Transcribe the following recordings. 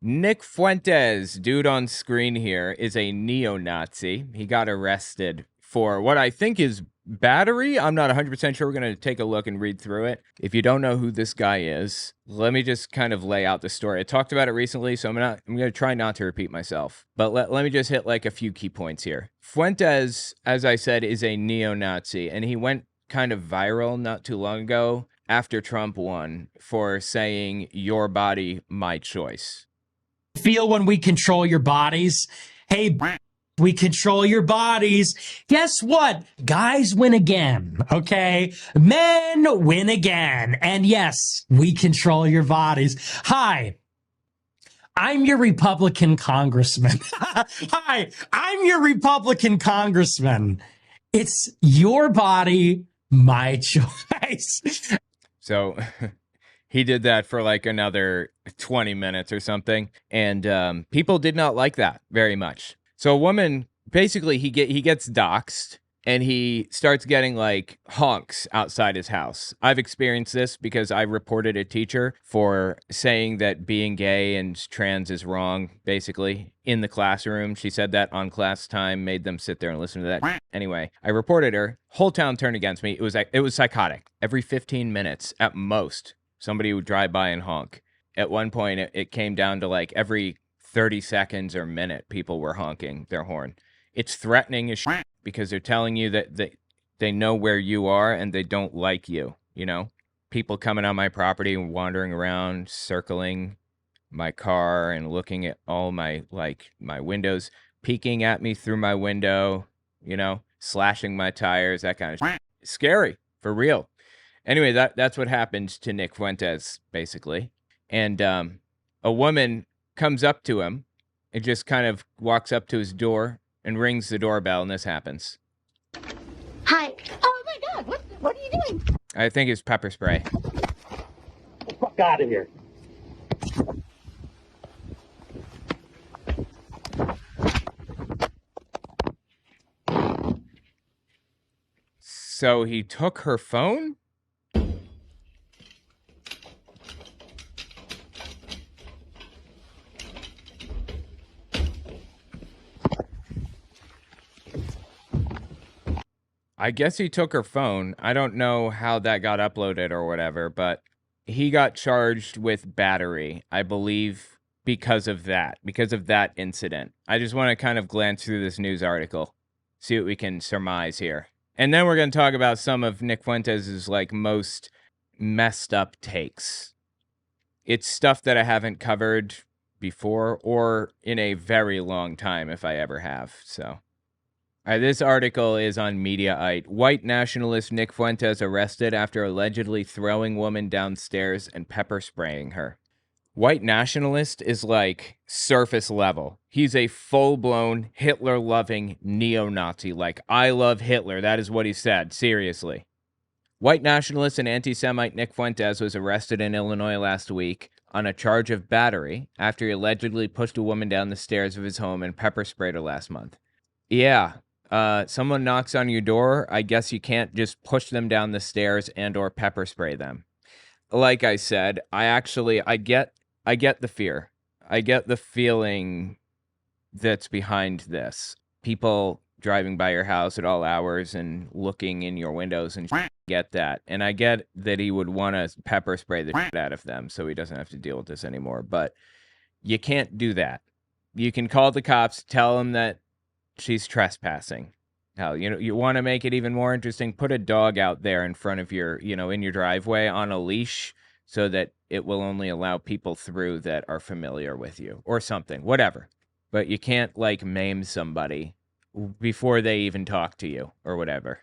Nick Fuentes, dude on screen here, is a neo-Nazi. He got arrested for what I think is battery. I'm not 100% sure. We're going to take a look and read through it. If you don't know who this guy is, let me just kind of lay out the story. I talked about it recently, so I'm going to try not to repeat myself. But let me just hit like a few key points here. Fuentes, as I said, is a neo-Nazi, and he went kind of viral not too long ago after Trump won for saying, "Your body, my choice." Feel when we control your bodies. Hey, we control your bodies. Guess what? Guys win again, okay? Men win again. And yes, we control your bodies. Hi, I'm your Republican congressman. Hi, I'm your Republican congressman. It's your body, my choice. So he did that for like another 20 minutes or something. And people did not like that very much. So a woman, basically he gets doxxed and he starts getting like honks outside his house. I've experienced this because I reported a teacher for saying that being gay and trans is wrong, basically, in the classroom. She said that on class time, made them sit there and listen to that. Anyway, I reported her. Whole town turned against me. It was psychotic. Every 15 minutes at most, somebody would drive by and honk. At one point, it came down to like every 30 seconds or minute, people were honking their horn. It's threatening as shit because they're telling you that they know where you are and they don't like you, you know? People coming on my property and wandering around, circling my car and looking at all my windows, peeking at me through my window, you know, slashing my tires, that kind of shit. Scary, for real. Anyway, that's what happened to Nick Fuentes, basically. And a woman comes up to him and just kind of walks up to his door and rings the doorbell, and this happens. Hi. Oh my God, what are you doing? I think it's pepper spray. Get the fuck out of here. So he took her phone? I guess he took her phone. I don't know how that got uploaded or whatever, but he got charged with battery, I believe, because of that incident. I just want to kind of glance through this news article, see what we can surmise here. And then we're going to talk about some of Nick Fuentes' like most messed up takes. It's stuff that I haven't covered before or in a very long time, if I ever have, so. All right, this article is on Mediaite. White nationalist Nick Fuentes arrested after allegedly throwing woman downstairs and pepper spraying her. White nationalist is like surface level. He's a full-blown Hitler-loving neo-Nazi. Like, I love Hitler. That is what he said. Seriously. White nationalist and anti-Semite Nick Fuentes was arrested in Illinois last week on a charge of battery after he allegedly pushed a woman down the stairs of his home and pepper sprayed her last month. Yeah. Someone knocks on your door, I guess you can't just push them down the stairs and or pepper spray them. Like I said, I get the fear. I get the feeling that's behind this. People driving by your house at all hours and looking in your windows and get that. And I get that he would want to pepper spray the shit out of them so he doesn't have to deal with this anymore. But you can't do that. You can call the cops, tell them that she's trespassing. Hell, you want to make it even more interesting, put a dog out there in front of your, in your driveway on a leash so that it will only allow people through that are familiar with you or something, whatever. But you can't like maim somebody before they even talk to you or whatever.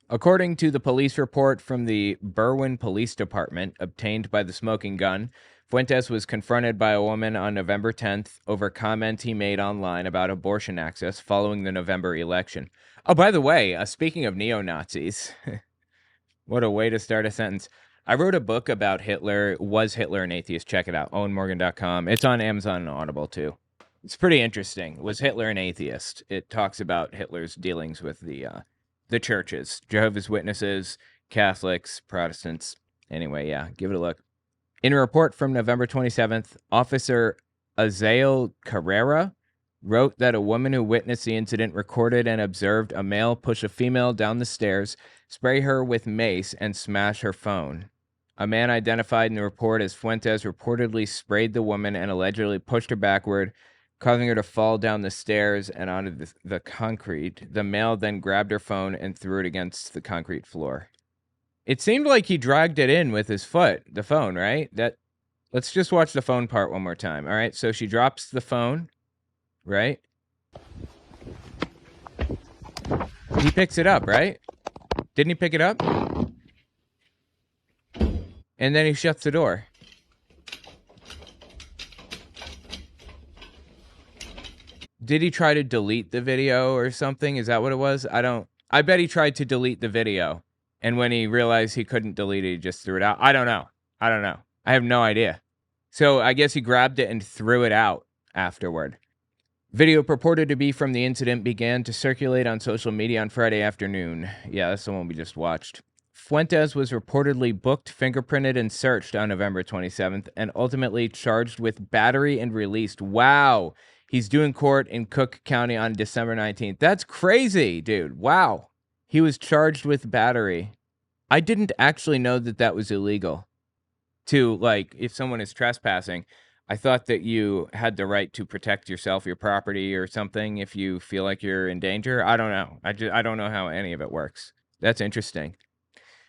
According to the police report from the Berwyn Police Department obtained by the Smoking Gun, Fuentes was confronted by a woman on November 10th over comments he made online about abortion access following the November election. Oh, by the way, speaking of neo-Nazis, what a way to start a sentence. I wrote a book about Hitler. Was Hitler an atheist? Check it out, owenmorgan.com. It's on Amazon and Audible, too. It's pretty interesting. Was Hitler an atheist? It talks about Hitler's dealings with the churches, Jehovah's Witnesses, Catholics, Protestants. Anyway, yeah, give it a look. In a report from November 27th, Officer Azael Carrera wrote that a woman who witnessed the incident recorded and observed a male push a female down the stairs, spray her with mace, and smash her phone. A man identified in the report as Fuentes reportedly sprayed the woman and allegedly pushed her backward, causing her to fall down the stairs and onto the concrete. The male then grabbed her phone and threw it against the concrete floor. It seemed like he dragged it in with his foot, the phone, right? Let's just watch the phone part one more time. All right, so she drops the phone, right? He picks it up, right? Didn't he pick it up? And then he shuts the door. Did he try to delete the video or something? Is that what it was? I bet he tried to delete the video. And when he realized he couldn't delete it, he just threw it out. I don't know. I have no idea. So I guess he grabbed it and threw it out afterward. Video purported to be from the incident began to circulate on social media on Friday afternoon. Yeah, that's the one we just watched. Fuentes was reportedly booked, fingerprinted, and searched on November 27th, and ultimately charged with battery and released. Wow. He's doing court in Cook County on December 19th. That's crazy, dude. Wow. He was charged with battery. I didn't actually know that that was illegal. To, like, if someone is trespassing, I thought that you had the right to protect yourself, your property, or something if you feel like you're in danger. I don't know. I don't know how any of it works. That's interesting.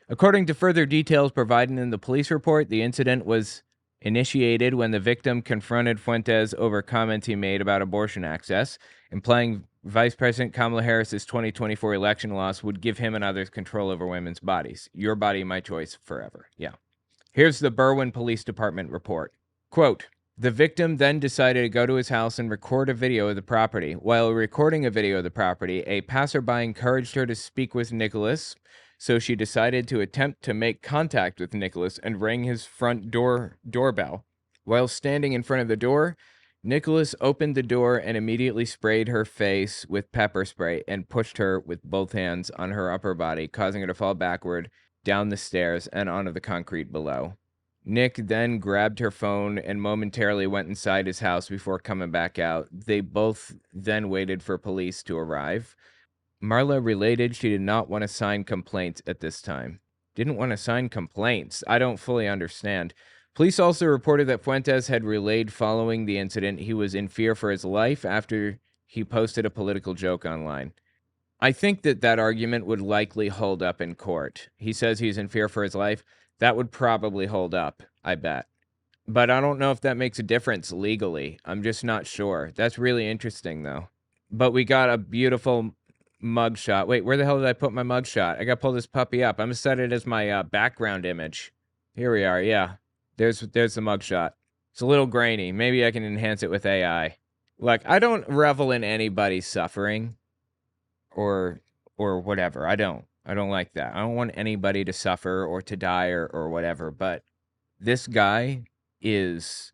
According to further details provided in the police report, the incident was initiated when the victim confronted Fuentes over comments he made about abortion access, implying Vice President Kamala Harris's 2024 election loss would give him and others control over women's bodies. Your body, my choice, forever. Yeah. Here's the Berwyn Police Department report. Quote, the victim then decided to go to his house and record a video of the property. While recording a video of the property, a passerby encouraged her to speak with Nicholas, so she decided to attempt to make contact with Nicholas and rang his front doorbell. While standing in front of the door, Nicholas opened the door and immediately sprayed her face with pepper spray and pushed her with both hands on her upper body, causing her to fall backward down the stairs and onto the concrete below. Nick then grabbed her phone and momentarily went inside his house before coming back out. They both then waited for police to arrive. Marla related she did not want to sign complaints at this time. Didn't want to sign complaints? I don't fully understand. Police also reported that Fuentes had relayed following the incident he was in fear for his life after he posted a political joke online. I think that argument would likely hold up in court. He says he's in fear for his life. That would probably hold up, I bet. But I don't know if that makes a difference legally. I'm just not sure. That's really interesting, though. But we got a beautiful mugshot. Wait, where the hell did I put my mugshot? I gotta pull this puppy up. I'm gonna set it as my background image. Here we are, yeah. There's the mugshot. It's a little grainy. Maybe I can enhance it with AI. Like, I don't revel in anybody's suffering. Or whatever. I don't like that. I don't want anybody to suffer or to die or whatever. But this guy is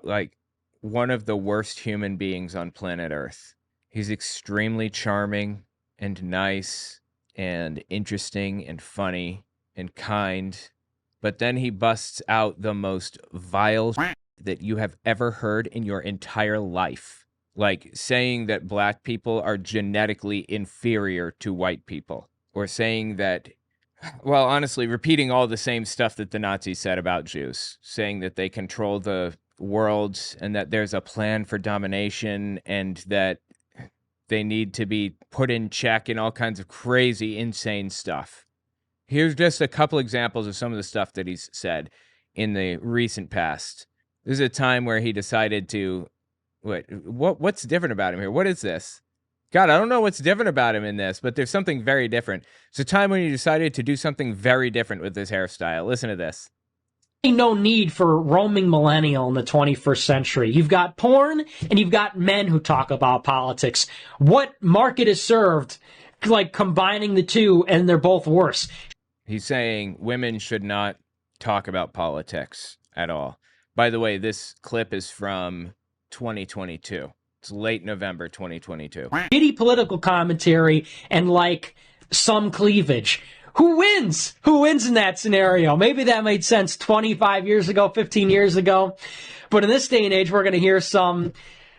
like one of the worst human beings on planet Earth. He's extremely charming and nice and interesting and funny and kind. But then he busts out the most vile that you have ever heard in your entire life. Like saying that black people are genetically inferior to white people. Or saying that, well, honestly, repeating all the same stuff that the Nazis said about Jews. Saying that they control the world and that there's a plan for domination and that they need to be put in check and all kinds of crazy, insane stuff. Here's just a couple examples of some of the stuff that he's said in the recent past. This is a time where he decided to... What's different about him here? What is this? God, I don't know what's different about him in this, but there's something very different. It's a time when he decided to do something very different with his hairstyle. Listen to this. No need for roaming millennial in the 21st century. You've got porn and you've got men who talk about politics. What market is served, like combining the two, and they're both worse? He's saying women should not talk about politics at all. By the way, this clip is from 2022. It's late November 2022. Shitty political commentary and like some cleavage. Who wins? Who wins in that scenario? Maybe that made sense 25 years ago, 15 years ago. But in this day and age, we're going to hear some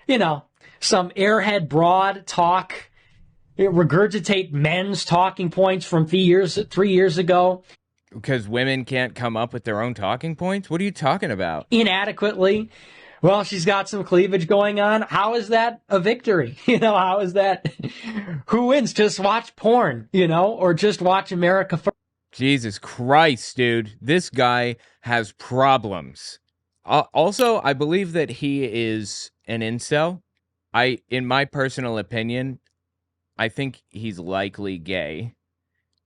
airhead broad talk, regurgitate men's talking points from 3 years ago. Because women can't come up with their own talking points? What are you talking about? Inadequately. Well, she's got some cleavage going on. How is that a victory? How is that? Who wins? Just watch porn, or just watch America First. Jesus Christ, dude. This guy has problems. Also, I believe that he is an incel. In my personal opinion, I think he's likely gay,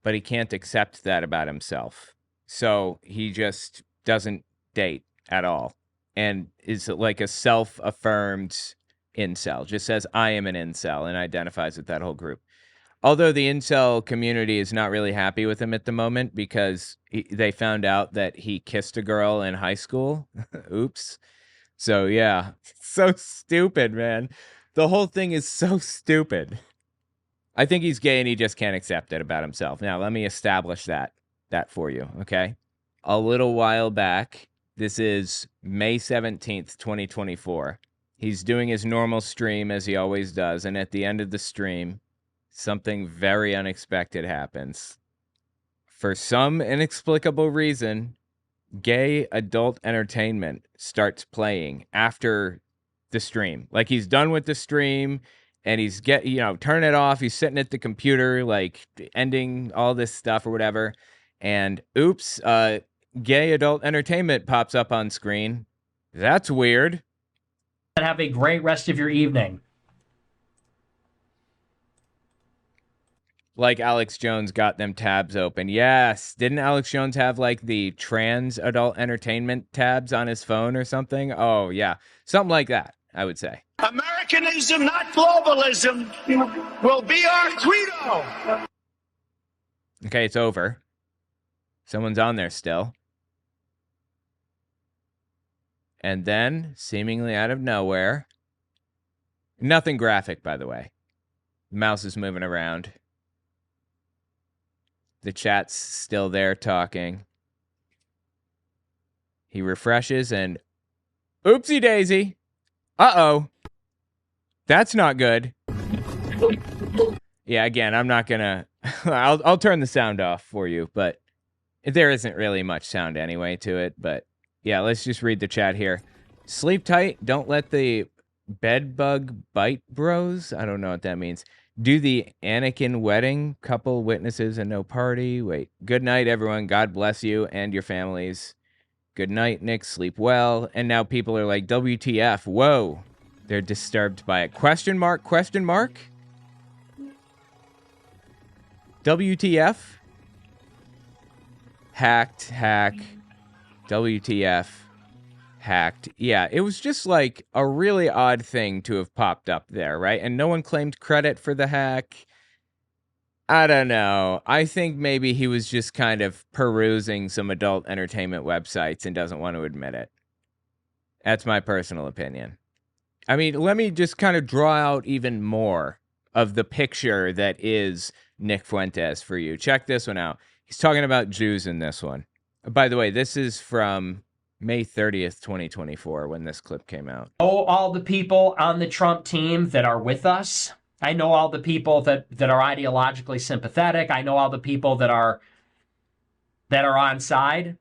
but he can't accept that about himself. So he just doesn't date at all and is like a self-affirmed incel. Just says, I am an incel, and identifies with that whole group. Although the incel community is not really happy with him at the moment because they found out that he kissed a girl in high school. Oops. So, yeah. So stupid, man. The whole thing is so stupid. I think he's gay and he just can't accept it about himself. Now, let me establish that for you, okay? A little while back, this is May 17th, 2024. He's doing his normal stream as he always does, and at the end of the stream, something very unexpected happens. For some inexplicable reason, gay adult entertainment starts playing after the stream. Like, he's done with the stream and he's turn it off. He's sitting at the computer, like ending all this stuff or whatever. And oops, gay adult entertainment pops up on screen. That's weird. Have a great rest of your evening. Like Alex Jones got them tabs open. Yes. Didn't Alex Jones have like the trans adult entertainment tabs on his phone or something? Oh, yeah. Something like that, I would say. Americanism, not globalism, will be our credo. Okay, it's over. Someone's on there still. And then, seemingly out of nowhere, nothing graphic, by the way. The mouse is moving around. The chat's still there talking. He refreshes and oopsie daisy. Uh-oh. That's not good. Yeah, again, I'm not gonna... I'll turn the sound off for you, but there isn't really much sound anyway to it. But yeah, let's just read the chat here. Sleep tight. Don't let the bed bug bite, bros. I don't know what that means. Do the Anakin wedding. Couple witnesses and no party. Wait. Good night, everyone. God bless you and your families. Good night, Nick. Sleep well. And now people are like, WTF. Whoa. They're disturbed by it. Question mark? Question mark? WTF? Hacked. WTF. Hacked. Yeah, it was just like a really odd thing to have popped up there, right? And no one claimed credit for the hack. I don't know. I think maybe he was just kind of perusing some adult entertainment websites and doesn't want to admit it. That's my personal opinion. I mean, let me just kind of draw out even more of the picture that is Nick Fuentes for you. Check this one out. He's talking about Jews in this one. By the way, this is from May 30th, 2024, when this clip came out. Oh, all the people on the Trump team that are with us. I know all the people that are ideologically sympathetic. I know all the people that are on side.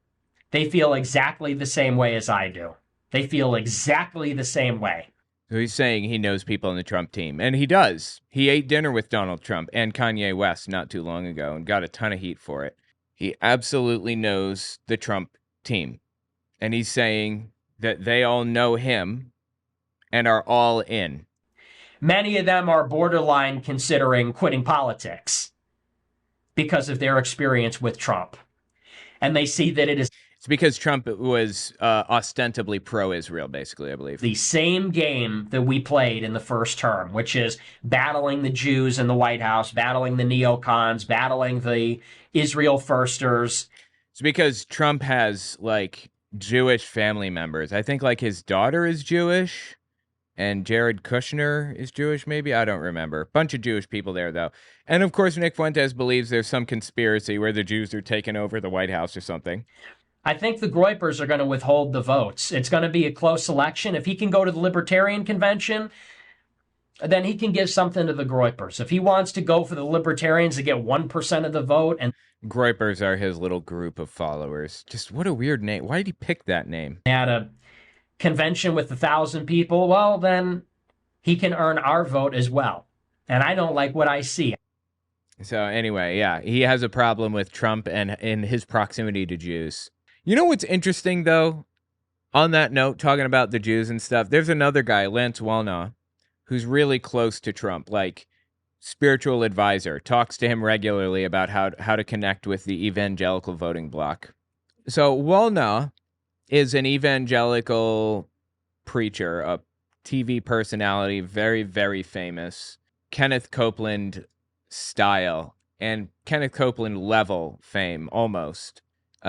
They feel exactly the same way as I do. They feel exactly the same way. So he's saying he knows people on the Trump team, and he does. He ate dinner with Donald Trump and Kanye West not too long ago and got a ton of heat for it. He absolutely knows the Trump team. And he's saying that they all know him and are all in. Many of them are borderline considering quitting politics because of their experience with Trump. And they see that it is... It's because Trump was ostensibly pro-Israel, basically, I believe. The same game that we played in the first term, which is battling the Jews in the White House, battling the neocons, battling the Israel firsters. It's because Trump has, like, Jewish family members. I think, like, his daughter is Jewish. And Jared Kushner is Jewish, maybe? I don't remember. Bunch of Jewish people there, though. And of course, Nick Fuentes believes there's some conspiracy where the Jews are taking over the White House or something. I think the Groypers are going to withhold the votes. It's going to be a close election. If he can go to the Libertarian Convention, then he can give something to the Groypers. If he wants to go for the Libertarians to get 1% of the vote, and Groypers are his little group of followers. Just what a weird name. Why did he pick that name? at a convention with 1,000 people, well, then he can earn our vote as well. And I don't like what I see. So anyway, yeah, he has a problem with Trump and in his proximity to Jews. You know what's interesting, though? On that note, talking about the Jews and stuff, there's another guy, Lance Wallnau, who's really close to Trump, like spiritual advisor, talks to him regularly about how to connect with the evangelical voting bloc. So Wallnau is an evangelical preacher, a TV personality, very, very famous, Kenneth Copeland style and Kenneth Copeland level fame, almost.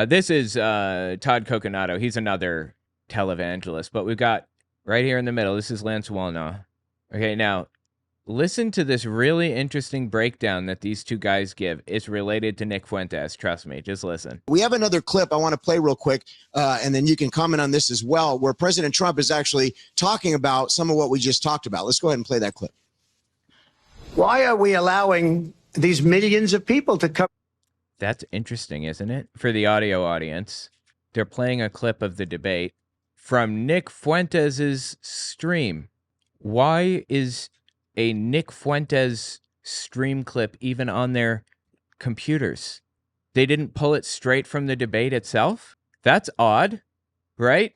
This is Todd Coconato. He's another televangelist, but we've got right here in the middle, this is Lance Wallnau. Okay, now, listen to this really interesting breakdown that these two guys give. It's related to Nick Fuentes. Trust me, just listen. We have another clip I want to play real quick, and then you can comment on this as well, where President Trump is actually talking about some of what we just talked about. Let's go ahead and play that clip. Why are we allowing these millions of people to come? That's interesting, isn't it? For the audio audience, they're playing a clip of the debate from Nick Fuentes' stream. Why is a Nick Fuentes stream clip even on their computers? They didn't pull it straight from the debate itself? That's odd, right?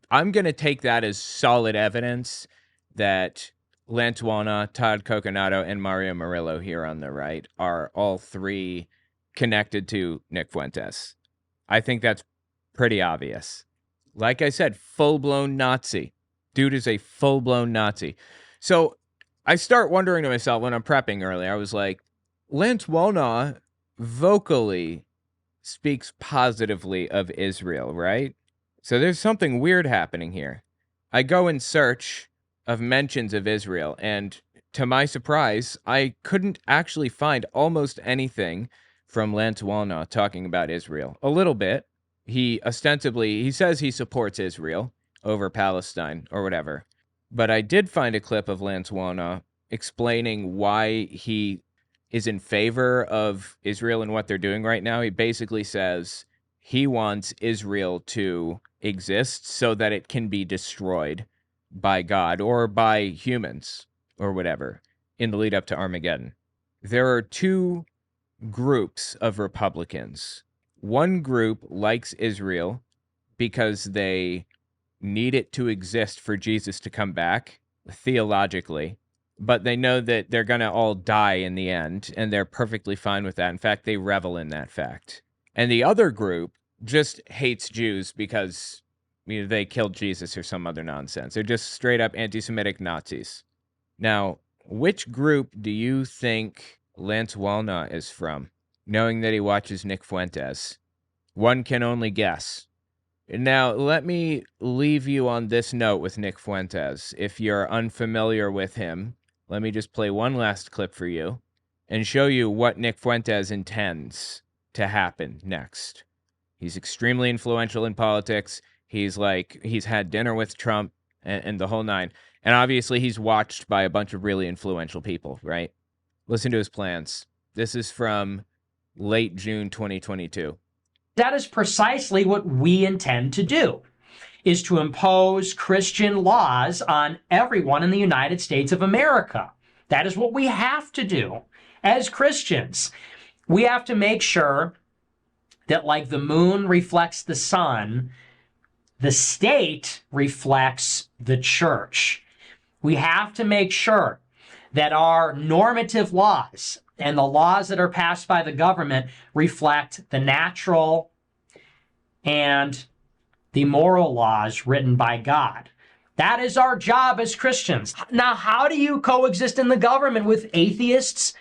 I'm going to take that as solid evidence that Lance Wallnau, Todd Coconato, and Mario Murillo here on the right are all three connected to Nick Fuentes. I think that's pretty obvious. Like I said, full-blown Nazi. Dude is a full-blown Nazi. So I start wondering to myself when I'm prepping earlier, I was like, Lance Wallnau vocally speaks positively of Israel, right? So there's something weird happening here. I go in search of mentions of Israel, and to my surprise, I couldn't actually find almost anything from Lance Wallnau talking about Israel. A little bit. He says he supports Israel over Palestine or whatever. But I did find a clip of Lance Wallnau explaining why he is in favor of Israel and what they're doing right now. He basically says he wants Israel to exist so that it can be destroyed by God or by humans or whatever in the lead up to Armageddon. There are two groups of Republicans. One group likes Israel because they need it to exist for Jesus to come back theologically, but they know that they're going to all die in the end, and they're perfectly fine with that. In fact, they revel in that fact. And the other group just hates Jews because they killed Jesus or some other nonsense. They're just straight up anti-Semitic Nazis. Now, which group do you think Lance Wallnau is from, knowing that he watches Nick Fuentes? One can only guess. Now, let me leave you on this note with Nick Fuentes. If you're unfamiliar with him, let me just play one last clip for you and show you what Nick Fuentes intends to happen next. He's extremely influential in politics. He's had dinner with Trump and the whole nine. And obviously he's watched by a bunch of really influential people, right? Listen to his plans. This is from late June 2022. That is precisely what we intend to do, is to impose Christian laws on everyone in the United States of America. That is what we have to do as Christians. We have to make sure that, like the moon reflects the sun, the state reflects the church. We have to make sure that our normative laws and the laws that are passed by the government reflect the natural and the moral laws written by God. That is our job as Christians. Now, how do you coexist in the government with atheists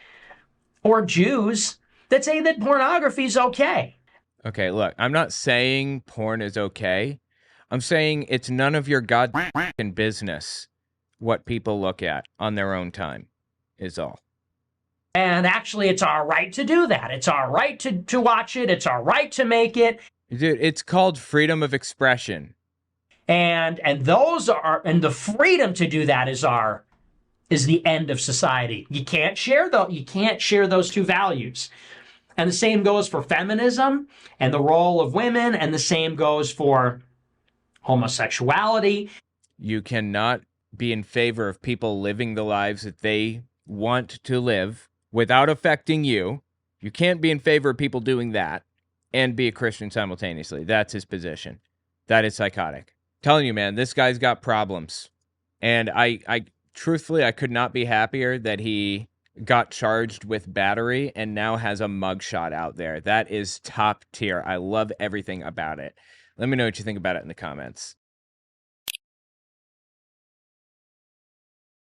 or Jews that say that pornography is okay? Okay, look, I'm not saying porn is okay. I'm saying it's none of your goddamn business what people look at on their own time, is all. And actually, it's our right to do that. It's our right to watch it. It's our right to make it. Dude, it's called freedom of expression. And the freedom to do that is the end of society. You can't share those two values. And the same goes for feminism and the role of women, and the same goes for homosexuality. You cannot be in favor of people living the lives that they want to live without affecting you. You can't be in favor of people doing that and be a Christian simultaneously. That's his position. That is psychotic. Telling you, man, this guy's got problems. And I truthfully, I could not be happier that he got charged with battery and now has a mugshot out there. That is top tier. I love everything about it. Let me know what you think about it in the comments.